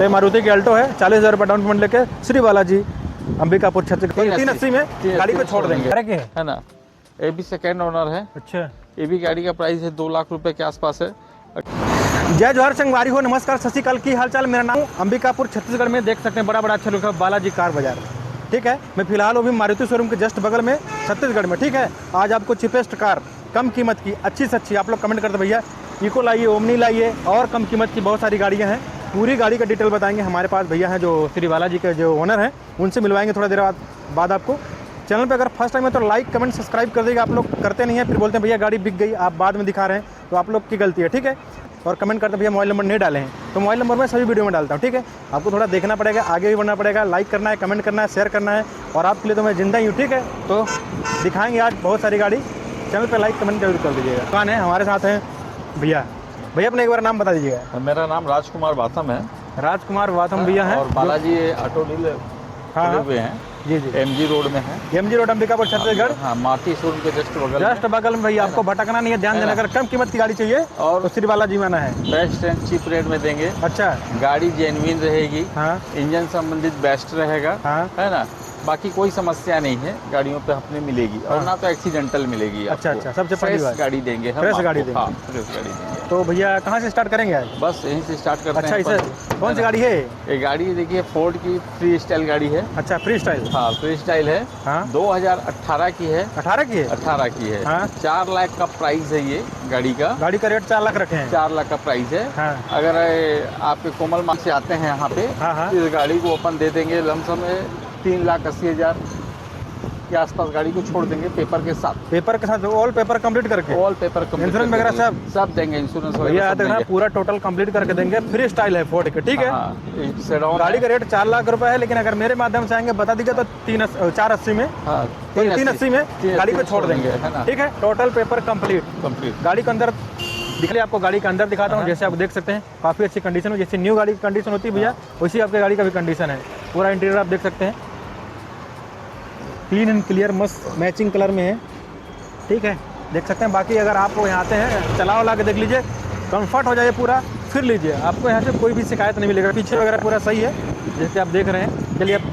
तो मारुति की अल्टो है, 40,000 रुपये डाउन पेमेंट लेके श्री बालाजी अंबिकापुर छत्तीसगढ़ 380 में गाड़ी को छोड़ देंगे, है ना। ये भी सेकेंड ओनर है। अच्छा, ये भी गाड़ी का प्राइस है 2 लाख रुपए के आसपास है। जय जोहर संगवारी हो, नमस्कार, सत श्री अकाल, की हालचाल। मेरा नाम अंबिकापुर छत्तीसगढ़ में देख सकते हैं बड़ा बड़ा अच्छा लिखा है बालाजी कार बाजार। ठीक है, मैं फिलहाल वो भी मारुति शोरूम के जस्ट बगल में छत्तीसगढ़ में। ठीक है, आज आपको चीपेस्ट कार, कम कीमत की, अच्छी से अच्छी, आप लोग कमेंट करते भैया इको लाइए, ओमनी लाइए, और कम कीमत की बहुत सारी गाड़ियाँ हैं। पूरी गाड़ी का डिटेल बताएंगे। हमारे पास भैया हैं जो श्री बालाजी के जो ओनर हैं, उनसे मिलवाएंगे थोड़ा देर बाद आपको। चैनल पे अगर फर्स्ट टाइम है तो लाइक कमेंट सब्सक्राइब कर दीजिएगा। आप लोग करते नहीं है, फिर बोलते हैं भैया गाड़ी बिक गई, आप बाद में दिखा रहे हैं, तो आप लोग की गलती है। ठीक है, और कमेंट करते भैया मोबाइल नंबर नहीं डाले हैं, तो मोबाइल नंबर मैं सभी वीडियो में डालता हूँ। ठीक है, आपको थोड़ा देखना पड़ेगा, आगे भी बढ़ना पड़ेगा, लाइक करना है, कमेंट करना है, शेयर करना है, और आपके लिए तो मैं जिंदा ही हूँ। ठीक है, तो दिखाएंगे आज बहुत सारी गाड़ी। चैनल पे लाइक कमेंट जरूर कर दीजिएगा। कौन है हमारे साथ हैं भैया? भैया अपने एक बार नाम बता दीजिएगा। मेरा नाम राजकुमार बाथम है। राजकुमार वाथम भैया हैं, और बालाजी ऑटो डीलर हुए हैं जी जी, एमजी रोड में है। MG road Ambikapur Chhattisgarh. हाँ, मारुति शोरूम के जस्ट बगल में भैया, आपको भटकना नहीं है, ध्यान देना। अगर कम कीमत की गाड़ी चाहिए और तो श्री बालाजी में आना है। बेस्ट एंड चीप रेट में देंगे। अच्छा, गाड़ी जेन्युइन रहेगी। हाँ, इंजन संबंधित बेस्ट रहेगा। हाँ, है ना, बाकी कोई समस्या नहीं है गाड़ियों पे अपने मिलेगी। और हाँ, ना तो एक्सीडेंटल मिलेगी। अच्छा अच्छा, सबसे पहली बात गाड़ी देंगे हम, फ्रेश गाड़ी देंगे। हाँ, फ्रेश गाड़ी देंगे। तो भैया कहाँ से स्टार्ट करेंगे आज? बस यहीं से स्टार्ट करते अच्छा, हैं। इसे कौन सी गाड़ी है ये गाड़ी देखिए फोर्ड की फ्री स्टाइल गाड़ी है। अच्छा, फ्री स्टाइल। हाँ, फ्री स्टाइल है। हाँ, 2018 की है। 18 की है? 18 की है। हाँ, 4 लाख का प्राइस है ये गाड़ी का। गाड़ी का रेट 4 लाख रखे हैं। 4 लाख का प्राइस है। हाँ, अगर आपके कोमल मार्ग से आते हैं यहाँ पे, हाँ, हाँ, इस गाड़ी को अपन दे देंगे लमसम 3,80,000 के आसपास गाड़ी को छोड़ देंगे पेपर के साथ। पेपर के साथ, ऑल पेपर कंप्लीट करके? ऑल पेपर कंप्लीट, इंश्योरेंस वगैरह सब देंगे। इंश्योरेंस भैया देखना, पूरा टोटल कंप्लीट करके देंगे। फ्री स्टाइल है फोर्ड के। ठीक है, गाड़ी का रेट 4 लाख रुपए है, लेकिन अगर मेरे माध्यम से आएंगे बता दीजिए तो 480 में, 380 में गाड़ी को छोड़ देंगे। ठीक है, टोटल पेपर कंप्लीट। गाड़ी के अंदर दिखले, आपको गाड़ी का अंदर दिखाता हूँ। जैसे आप देख सकते हैं काफ़ी अच्छी कंडीशन है, जैसे न्यू गाड़ी की कंडीशन होती है भैया, वैसी आपकी गाड़ी का भी कंडीशन है। पूरा इंटीरियर आप देख सकते हैं, क्लीन एंड क्लियर, मस्त मैचिंग कलर में है। ठीक है, देख सकते हैं। बाकी अगर आप यहाँ आते हैं, चला ला के देख लीजिए, कंफर्ट हो जाए पूरा, फिर लीजिए, आपको यहाँ से कोई भी शिकायत नहीं मिलेगा। पीछे वगैरह पूरा सही है जैसे आप देख रहे हैं। चलिए आप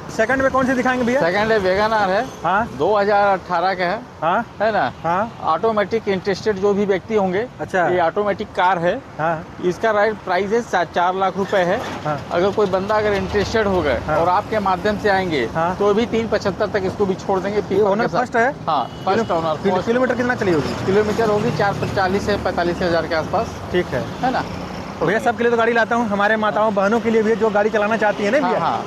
सेकंड में कौन सी दिखाएंगे भैया? सेकंड है वेगनआर है। हाँ, 2018 का है। हाँ, है ना। हाँ, ऑटोमेटिक इंटरेस्टेड जो भी व्यक्ति होंगे। अच्छा, ये ऑटोमेटिक कार है। हाँ, इसका प्राइस है 4 लाख रुपए है। हाँ, अगर कोई बंदा अगर इंटरेस्टेड हो गए, हाँ, और आपके माध्यम से आएंगे, हाँ, तो भी 375 तक इसको भी छोड़ देंगे। ओनर फर्स्ट है? हाँ, फर्स्ट ओनर। किलोमीटर कितना चली होगी? किलोमीटर होगी 440 से 45,000 के आसपास। ठीक है ना। भैया सबके लिए तो गाड़ी लाता हूँ, हमारे माताओं बहनों के लिए भी जो गाड़ी चलाना चाहती है ना भैया,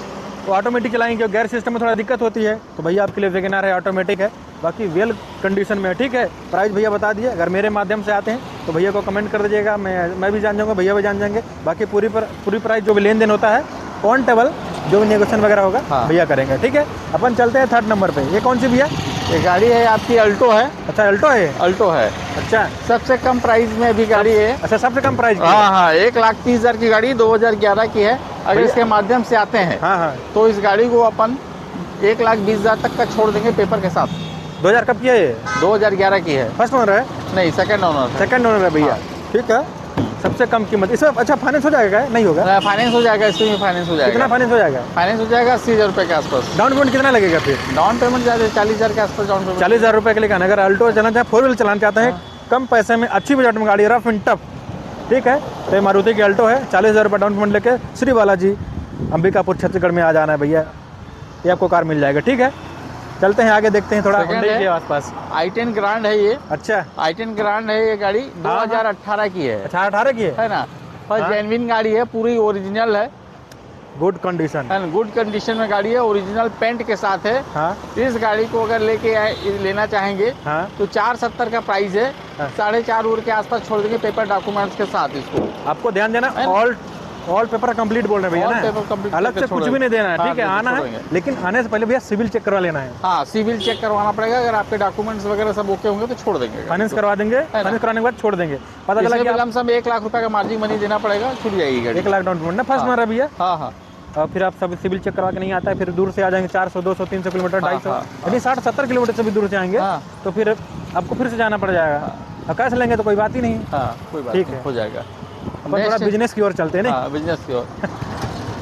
तो ऑटोमेटिक चलाएंगे, गेयर सिस्टम में थोड़ा दिक्कत होती है, तो भैया आपके लिए वेगनआर है, ऑटोमेटिक है, बाकी वेल कंडीशन में है। ठीक है, प्राइस भैया बता दिए। अगर मेरे माध्यम से आते हैं तो भैया को कमेंट कर दीजिएगा, मैं भी जान जाऊँगा, भैया भी जान जाएंगे। बाकी पूरी प्राइस जो भी लेन देन होता है ऑन टेबल, जो भी नेगोशिएशन वगैरह होगा, हाँ, भैया करेंगे। ठीक है, अपन चलते हैं थर्ड नंबर पे। ये कौन सी भैया? ये गाड़ी है आपकी अल्टो है। अच्छा, अल्टो है? अल्टो है, अच्छा, सबसे कम प्राइस में भी गाड़ी है। अच्छा, सबसे कम प्राइस? हाँ हाँ, 1,30,000 की गाड़ी 2011 की है। अगर इसके माध्यम से आते हैं, हाँ हाँ, तो इस गाड़ी को अपन 1,20,000 तक का छोड़ देंगे पेपर के साथ। 2000 कब की है ये? 2011 की है। फर्स्ट ओनर है? नहीं, सेकंड ओनर। सेकंड ओनर है भैया। ठीक है, सबसे कम कीमत इसमें। अच्छा, फाइनेंस हो जाएगा? नहीं होगा, फाइनेंस हो जाएगा, इसमें फाइनेंस हो जाएगा। कितना फाइनेंस हो जाएगा? फाइनेंस हो जाएगा 80,000 रुपये के आसपास। डाउन पेमेंट कितना लगेगा फिर? डाउन पेमेंट ज़्यादा 40,000 के आसपास डाउन पेमेंट। 40,000 रुपये के लिए। अगर अल्टो चलाना चाहे, 4 व्हीलर चलाना चाहते हैं, कम पैसे में अच्छी बजट में गाड़ी, रफ एंड टफ। ठीक है, तो मारुति की अल्टो है, 40,000 रुपये डाउन पेमेंट लेके श्री बालाजी अंबिकापुर छत्तीसगढ़ में आ जाना है भैया, ये आपको कार मिल जाएगा। ठीक है, चलते हैं आगे, देखते हैं थोड़ा हुंडई के आसपास। i10 ग्रांड है ये। अच्छा, i10 ग्रांड है ये गाड़ी, 2018 की है। अच्छा, 18 की है ना। फर्स्ट जेन्युइन गाड़ी है, पूरी ओरिजिनल है, गुड कंडीशन है, गुड कंडीशन में गाड़ी है, ओरिजिनल पेंट के साथ है। हाँ? इस गाड़ी को अगर लेना चाहेंगे, हाँ? तो 470 का प्राइस है। हाँ? 4.5 के आसपास छोड़ देंगे पेपर डॉक्यूमेंट्स के साथ इसको। आपको ध्यान देना, ऑल पेपर कंप्लीट बोल रहे हैं भैया, अलग से कुछ भी नहीं देना है। ठीक है, आना है, लेकिन आने से पहले भैया सिविल चेक करवा लेना है। हाँ, सिविल चेक करवाना पड़ेगा। अगर आपके डॉक्यूमेंट्स वगैरह सब ओके होंगे तो छोड़ देंगे, फाइनेंस करवा देंगे, फाइनेंस कराने के बाद छोड़ देंगे। पता चला कि लमसम 1 लाख रुपए का मार्जिन मनी देना पड़ेगा, छूट जाएगी गाड़ी। 1 लाख डाउन पेमेंट ना, फर्स्ट मारा भैया। हाँ हाँ, और फिर आप सब सिविल चेक करवा के नहीं आता है, फिर दूर से आ जाएंगे, 400 200 300 किलोमीटर, 250 यानी 60-70 किलोमीटर से भी दूर से आएंगे, तो फिर आपको फिर से जाना पड़ जाएगा। कैश लेंगे तो कोई बात ही नहीं। कोई बात ठीक है, हो जाएगा। अपन थोड़ा बिजनेस की ओर चलते हैं ना, बिजनेस की ओर।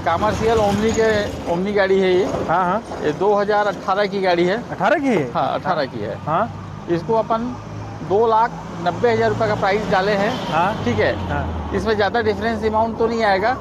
कमर्शियल ओमनी गाड़ी है ये। हाँ हाँ, ये 2018 की गाड़ी है। 18 की है? हाँ 18 की है। हाँ, इसको इसको अपन 2,90,000 रुपये का प्राइस डाले हैं। हाँ ठीक है। हाँ, इसमें ज़्यादा डिफरेंस अमाउंट तो नहीं आएगा,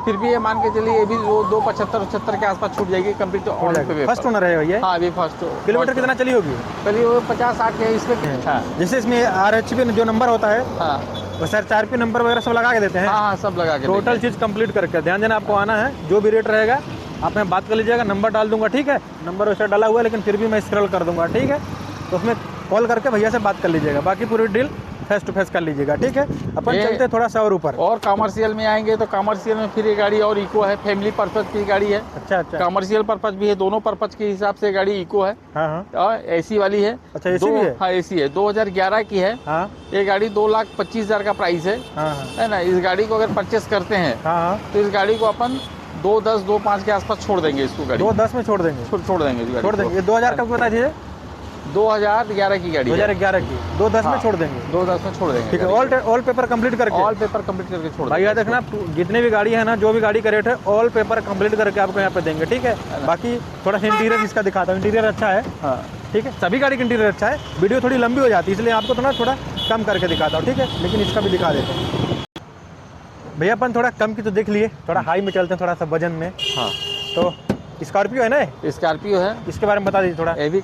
फिर भी ये मान के चलिए ये भी 2,75 के आसपास छूट जाएगी कंप्लीट ऑन पे। फर्स्ट ओनर है भैया? हाँ अभी फर्स्ट। किलोमीटर कितना चली होगी? चलिए वो 50-60 है इसमें। हाँ जैसे इसमें RHP जो नंबर होता है, हाँ वो सर RP नंबर वगैरह सब लगा के देते हैं? हाँ हाँ सब लगा के टोटल चीज़ कंप्लीट करके ध्यान देना, आपको आना है, जो भी रेट रहेगा आप मैं बात कर लीजिएगा, नंबर डाल दूंगा, ठीक है? नंबर वैसे डाला हुआ है लेकिन फिर भी मैं स्क्रॉल कर दूंगा, ठीक है? तो उसमें कॉल करके भैया से बात कर लीजिएगा, बाकी पूरी डील फेस टू फेस कर लीजिएगा, ठीक है? अपन चलते हैं थोड़ा सा और ऊपर। और कमर्शियल में आएंगे तो कमर्शियल में फिर ये गाड़ी और इको है, फैमिली पर्पज की गाड़ी है। अच्छा अच्छा, कमर्शियल पर्पज भी है, दोनों पर्पज के हिसाब से गाड़ी इको है। हाँ हाँ, और एसी वाली है। अच्छा एसी भी है? हाँ एसी है, 2011 की है। हाँ ये गाड़ी 2,25,000 का प्राइस है। हाँ हाँ, है ना। इस गाड़ी को अगर परचेस करते हैं हाँ हाँ, तो इस गाड़ी को अपन 2,10, 2,5 के आसपास छोड़ देंगे इसको गाड़ी। 2,10 में छोड़ देंगे? छोड़ देंगे इस गाड़ी छोड़ देंगे। ये 2000 कब बता दीजिए? 2011 की गाड़ी है। 2011 की, 2,10 में छोड़ देंगे? 2,10 में छोड़ देंगे। ठीक है, ऑल पेपर कंप्लीट करके? ऑल पेपर कंप्लीट करके छोड़ भाई याद रखना, जितने भी गाड़ी है ना, जो भी गाड़ी का रेट है ऑल पेपर कंप्लीट करके आपको यहाँ पे देंगे, ठीक है? बाकी थोड़ा सा इंटीरियर इसका दिखाता हूँ, इंटीरियर अच्छा है। हाँ ठीक है, सभी गाड़ी का इंटीरियर अच्छा है, वीडियो थोड़ी लंबी हो जाती है इसलिए आपको थोड़ा कम करके दिखाता हूँ, ठीक है? लेकिन इसका भी दिखा देते हैं भैया। अपन थोड़ा कम की तो देख लिए, थोड़ा हाई में चलते हैं, थोड़ा सा वजन में। हाँ तो स्कॉर्पियो है ना? स्कॉर्पियो है। इसके बारे में बता दीजिए थोड़ा। ये भी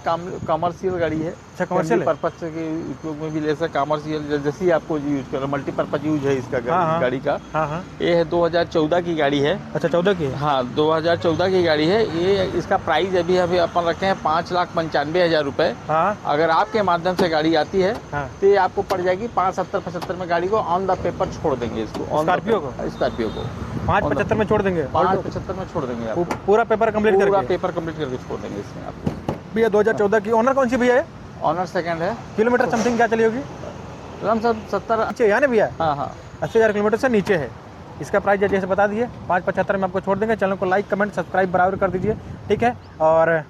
कमर्शियल गाड़ी है। अच्छा कमर्शियल है? पर्पज के उपयोग में भी ले सकते, कमर्शियल जैसे ही आपको यूज करो, मल्टीपर्पज यूज है इसका गाड़ी का। हाँ हाँ, ये है 2014 की गाड़ी है। अच्छा 14 की? हाँ 2014 की गाड़ी है ये। इसका प्राइस अभी अपन रखे हैं 5,95,000 रुपये। हाँ, अगर आपके माध्यम से गाड़ी आती है हाँ, तो ये आपको पड़ जाएगी 5,70-75 में गाड़ी को ऑन द पेपर छोड़ देंगे इसको। स्कॉर्पियो को? स्कॉर्पियो को 5,75 में छोड़ देंगे? 5,75 में छोड़ देंगे आपको। पूरा पेपर कंप्लीट पूरा करके? पेपर कंप्लीट करके छोड़ देंगे इसमें आपको। भैया 2014 की ओनर कौन सी भैया है? ऑनर सेकंड है। किलोमीटर समथिंग क्या चली होगी? हम सब 70। नीचे यानी भैया? हाँ हाँ 80,000 किलोमीटर से नीचे है। इसका प्राइस जैसे बता दिए 5,75 में आपको छोड़ देंगे। चैनल को लाइक कमेंट सब्सक्राइब बराबर कर दीजिए, ठीक है? और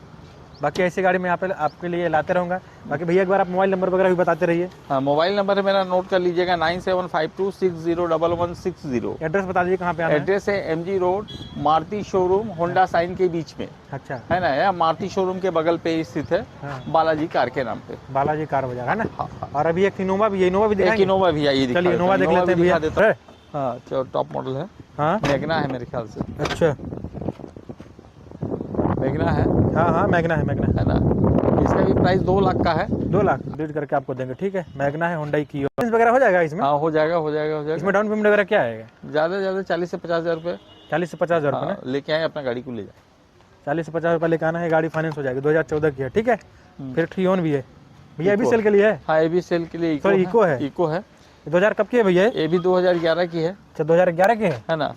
बाकी ऐसी गाड़ी मैं यहाँ पे आपके लिए लाते रहूँगा। बाकी भैया एक बार आप मोबाइल नंबर वगैरह भी बताते रहिए। हाँ मोबाइल नंबर है मेरा, नोट कर लीजिएगा 9752601160। एड्रेस बता दीजिए कहाँ पे आना है? एड्रेस है MG road, Maruti showroom, Honda sign के बीच में। अच्छा है ना, या मारुति शोरूम के बगल पे स्थित है। हाँ। बालाजी कार के नाम पे। बालाजी कार बाजार है ना? हाँ, हाँ। और अभी एक इनोवा भी है, इनोवा भी एक दिखाएंगे? इनोवा भी आई, चलिए इनोवा देख लेते हैं भैया। हाँ चलो, टॉप मॉडल है। हाँ मैग्ना है मेरे ख्याल से। अच्छा मैग्ना है। हाँ हाँ मैग्ना है, मैग्ना है ना। इसका भी प्राइस 2 लाख का है। 2 लाख डील करके आपको देंगे, ठीक है? मैग्ना है, होंडा की वगैरह हो जाएगा इसमें? हाँ हो जाएगा हो जाएगा हो जाएगा। इसमें डाउन पेमेंट वगैरह क्या आएगा? ज़्यादा से ज़्यादा 40 से 50,000 रुपये। 40 से 50,000 रुपये ना? लेके आए अपना गाड़ी को ले जाए। 40 से 50 रुपये लेकर आना है, गाड़ी फाइनेंस हो जाएगी। 2014 की है, ठीक है? फिर ट्रियोन भी है भैया, ये भी सेल के लिए है? हाँ ये भी सेल के लिए इको है। इको है। 2000 कब की है भैया? ये भी 2011 की है। अच्छा 2011 की है ना।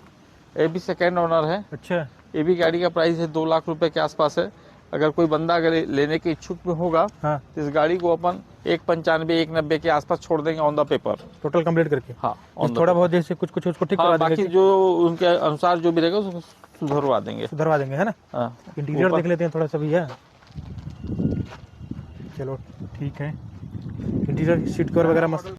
ये भी सेकेंड ओनर है। अच्छा, ये भी गाड़ी का प्राइस है 2 लाख रुपए के आसपास है। अगर कोई बंदा अगर लेने के इच्छुक में होगा हाँ, तो इस गाड़ी को अपन 1,95 1,90 के आसपास छोड़ देंगे on the paper. Total complete करके? हाँ थोड़ा बहुत जैसे कुछ उसको ठीक करवा देंगे, बाकी जो उनके अनुसार जो भी रहेगा उसको सुधरवा देंगे, सुधरवा देंगे, है ना? हाँ। इंटीरियर देख लेते हैं थोड़ा सा भैया। चलो ठीक है, इंटीरियर सीट कवर वगैरह मस्त